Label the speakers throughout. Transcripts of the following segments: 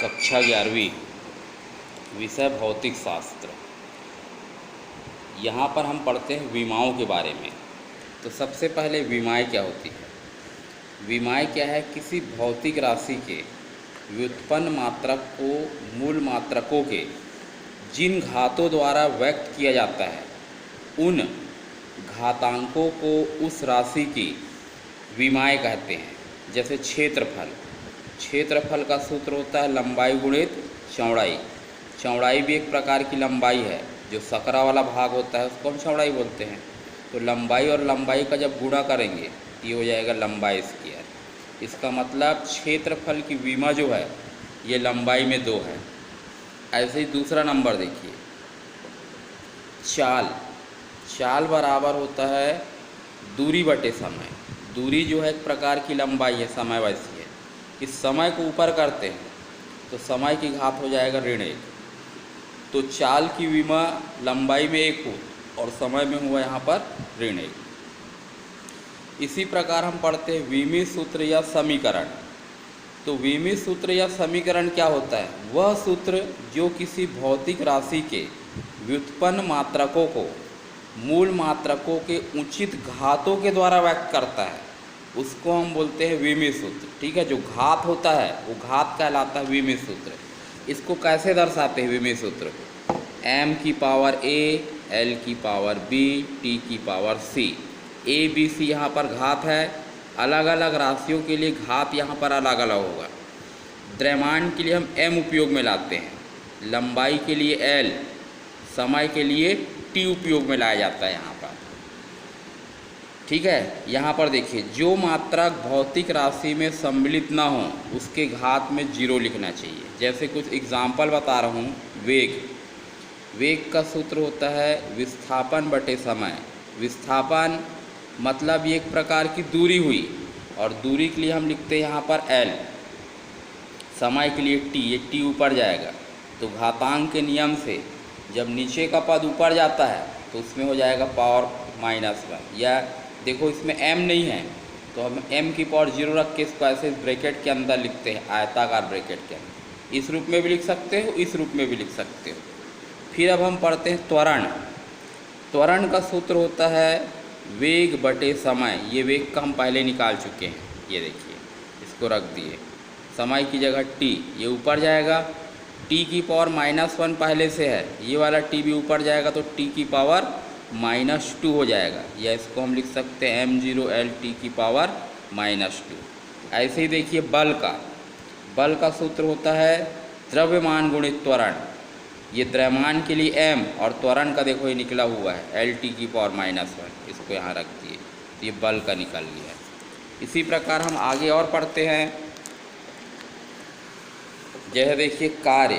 Speaker 1: कक्षा 11वीं, विषय भौतिक शास्त्र। यहाँ पर हम पढ़ते हैं विमाओं के बारे में। तो सबसे पहले विमाएँ क्या होती है? विमाएँ क्या है? किसी भौतिक राशि के व्युत्पन्न मात्रक को मूल मात्रकों के जिन घातों द्वारा व्यक्त किया जाता है, उन घातांकों को उस राशि की विमाएँ कहते हैं। जैसे क्षेत्रफल, क्षेत्रफल का सूत्र होता है लंबाई गुणित चौड़ाई। चौड़ाई भी एक प्रकार की लंबाई है, जो सकरा वाला भाग होता है उसको हम चौड़ाई बोलते हैं। तो लंबाई और लंबाई का जब गुणा करेंगे ये हो जाएगा लंबाई स्क्वायर। इसका मतलब क्षेत्रफल की विमा जो है ये लंबाई में 2 है। ऐसे ही दूसरा नंबर देखिए, चाल। चाल बराबर होता है दूरी बटे समय। दूरी जो है एक प्रकार की लंबाई है, समय वैसी है। इस समय को ऊपर करते हैं तो समय की घात हो जाएगा ऋण 1। तो चाल की विमा लंबाई में 1 हो और समय में हुआ यहाँ पर ऋण 1। इसी प्रकार हम पढ़ते हैं विमीय सूत्र या समीकरण। तो विमीय सूत्र या समीकरण क्या होता है? वह सूत्र जो किसी भौतिक राशि के व्युत्पन्न मात्रकों को मूल मात्रकों के उचित घातों के द्वारा व्यक्त करता है, उसको हम बोलते हैं विमीय सूत्र। ठीक है, जो घात होता है वो घात कहलाता है विमीय सूत्र। इसको कैसे दर्शाते हैं विमीय सूत्र को? m की पावर a, l की पावर b, t की power c। a b c यहाँ पर घात है। अलग अलग राशियों के लिए घात यहाँ पर अलग अलग होगा। द्रव्यमान के लिए हम m उपयोग में लाते हैं, लंबाई के लिए l, समय के लिए t उपयोग में लाया जाता है यहाँ पर। ठीक है, यहाँ पर देखिए, जो मात्रक भौतिक राशि में सम्मिलित ना हो उसके घात में 0 लिखना चाहिए। जैसे कुछ एग्जाम्पल बता रहा हूँ। वेग, वेग का सूत्र होता है विस्थापन बटे समय। विस्थापन मतलब ये एक प्रकार की दूरी हुई, और दूरी के लिए हम लिखते हैं यहाँ पर l, समय के लिए t। ये t ऊपर जाएगा तो घातांक के नियम से जब नीचे का पद ऊपर जाता है तो उसमें हो जाएगा पावर -1। या देखो इसमें m नहीं है तो हम m की पावर 0 रख के इसको ऐसे ब्रैकेट के अंदर लिखते हैं, आयताकार ब्रैकेट के अंदर। इस रूप में भी लिख सकते हो, इस रूप में भी लिख सकते हो। फिर अब हम पढ़ते हैं त्वरण। त्वरण का सूत्र होता है वेग बटे समय। ये वेग का हम पहले निकाल चुके हैं, ये देखिए, इसको रख दिए। समय की जगह t, ये ऊपर जाएगा। t की पावर -1 पहले से है, ये वाला t भी ऊपर जाएगा तो t की पावर -2 हो जाएगा। या इसको हम लिख सकते हैं m0l t की पावर -2। ऐसे ही देखिए बल का, बल का सूत्र होता है द्रव्यमान गुणित त्वरण। ये द्रव्यमान के लिए m और त्वरण का देखो ये निकला हुआ है l t की पावर -1। इसको यहाँ रख दिए तो ये बल का निकल लिया। इसी प्रकार हम आगे और पढ़ते हैं। जैसे देखिए कार्य,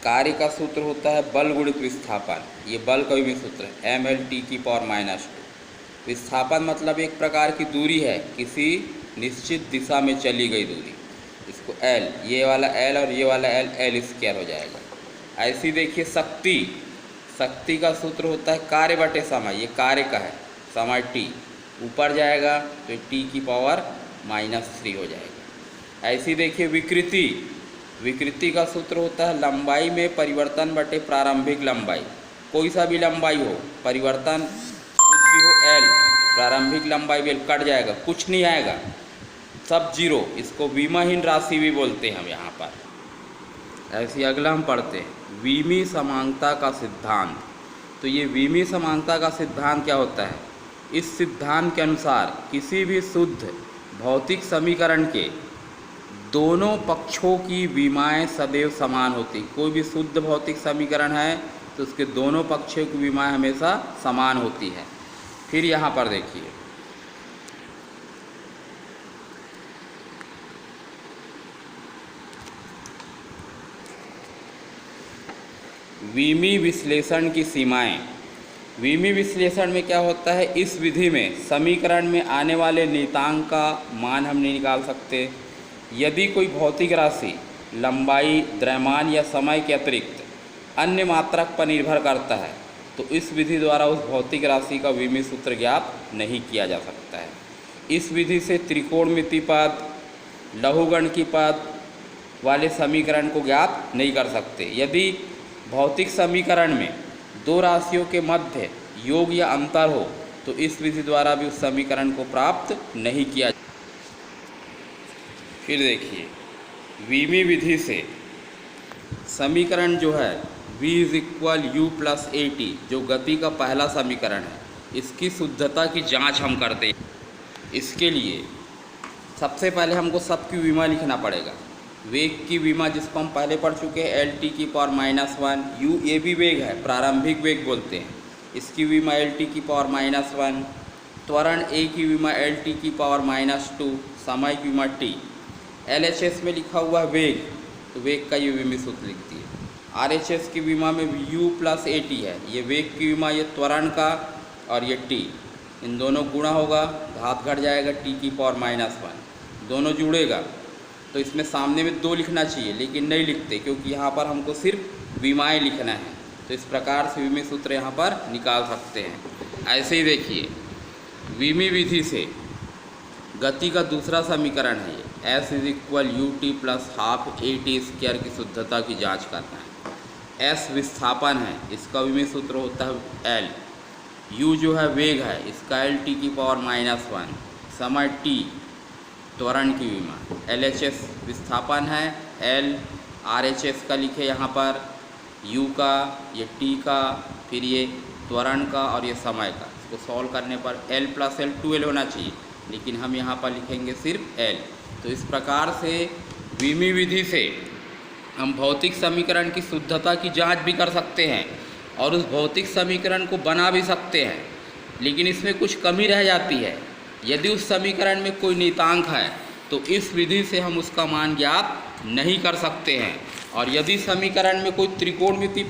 Speaker 1: कार्य का सूत्र होता है बल गुणित विस्थापन। ये बल का भी सूत्र है ml t की पावर -2। विस्थापन मतलब एक प्रकार की दूरी है, किसी निश्चित दिशा में चली गई दूरी। इसको l, ये वाला l और ये वाला l, l स्क्वायर हो जाएगा। ऐसी देखिए शक्ति, शक्ति का सूत्र होता है कार्य बटे समय। ये कार्य का है, समय t ऊपर जाएगा तो t की पावर -3 हो जाएगा। ऐसी देखिए विकृति, विकृति का सूत्र होता है लंबाई में परिवर्तन बटे प्रारंभिक लंबाई। कोई सा भी लंबाई हो, परिवर्तन कुछ भी हो, l, प्रारंभिक लंबाई भी कट जाएगा, कुछ नहीं आएगा, सब 0। इसको विमाहीन राशि भी बोलते हैं हम यहाँ पर। ऐसे अगला हम पढ़ते हैं विमीय समांगता का सिद्धांत। तो ये विमीय समांगता का सिद्धांत क्या होता है? इस सिद्धांत के अनुसार किसी भी शुद्ध भौतिक समीकरण के दोनों पक्षों की विमाएँ सदैव समान होती। कोई भी शुद्ध भौतिक समीकरण है तो उसके दोनों पक्षों की विमाएँ हमेशा समान होती है। फिर यहाँ पर देखिए, विमीय विश्लेषण की सीमाएं। विमीय विश्लेषण में क्या होता है? इस विधि में समीकरण में आने वाले नियतांक का मान हम नहीं निकाल सकते। यदि कोई भौतिक राशि लंबाई, द्रव्यमान या समय के अतिरिक्त अन्य मात्रक पर निर्भर करता है तो इस विधि द्वारा उस भौतिक राशि का विमीय सूत्र ज्ञात नहीं किया जा सकता है। इस विधि से त्रिकोणमिति पद, लघुगणकी पद, वाले समीकरण को ज्ञात नहीं कर सकते। यदि भौतिक समीकरण में दो राशियों के मध्य योग या अंतर हो तो इस विधि द्वारा भी उस समीकरण को प्राप्त नहीं किया। फिर देखिए, वीमी विधि से समीकरण जो है v = u + at, जो गति का पहला समीकरण है, इसकी शुद्धता की जांच हम करते हैं। इसके लिए सबसे पहले हमको सबकी विमा लिखना पड़ेगा। वेग की विमा जिसको हम पहले पढ़ चुके हैं Lt⁻⁻1, u ये भी वेग है, प्रारंभिक वेग बोलते हैं, इसकी विमा Lt⁻⁻1। त्वरण a की विमा Lt⁻⁻2, समय की विमा t। LHS में लिखा हुआ है वेग, तो वेग का ये विमी सूत्र लिखती है। RHS की विमा में u + at है, ये वेग की विमा, ये त्वरण का, और ये t, इन दोनों गुणा होगा, घात घट जाएगा T⁻⁻1, दोनों जुड़ेगा। तो इसमें सामने में 2 लिखना चाहिए, लेकिन नहीं लिखते क्योंकि यहाँ पर हमको सिर्फ विमाएँ लिखना है। तो इस प्रकार से विमी सूत्र यहाँ पर निकाल सकते हैं। ऐसे ही देखिए, विमी विधि से गति का दूसरा समीकरण है ये, S = ut + ½ at² की शुद्धता की जांच करना है। S विस्थापन है, इसका विमी सूत्र होता है L। u जो है वेग है, इसका Lt⁻⁻1, समय t, त्वरण की विमा। LHS विस्थापन है L, RHS का लिखे यहाँ पर u का, ये t का, फिर ये त्वरण का और ये समय का। इसको सॉल्व करने पर L + L 2L होना चाहिए, लेकिन हम यहाँ पर लिखेंगे सिर्फ L। तो इस प्रकार से विमी विधि से हम भौतिक समीकरण की शुद्धता की जांच भी कर सकते हैं और उस भौतिक समीकरण को बना भी सकते हैं, लेकिन इसमें कुछ कमी रह जाती है। यदि उस समीकरण में कोई नियतांक है तो इस विधि से हम उसका मान ज्ञात नहीं कर सकते हैं। और यदि समीकरण में कोई त्रिकोणमिति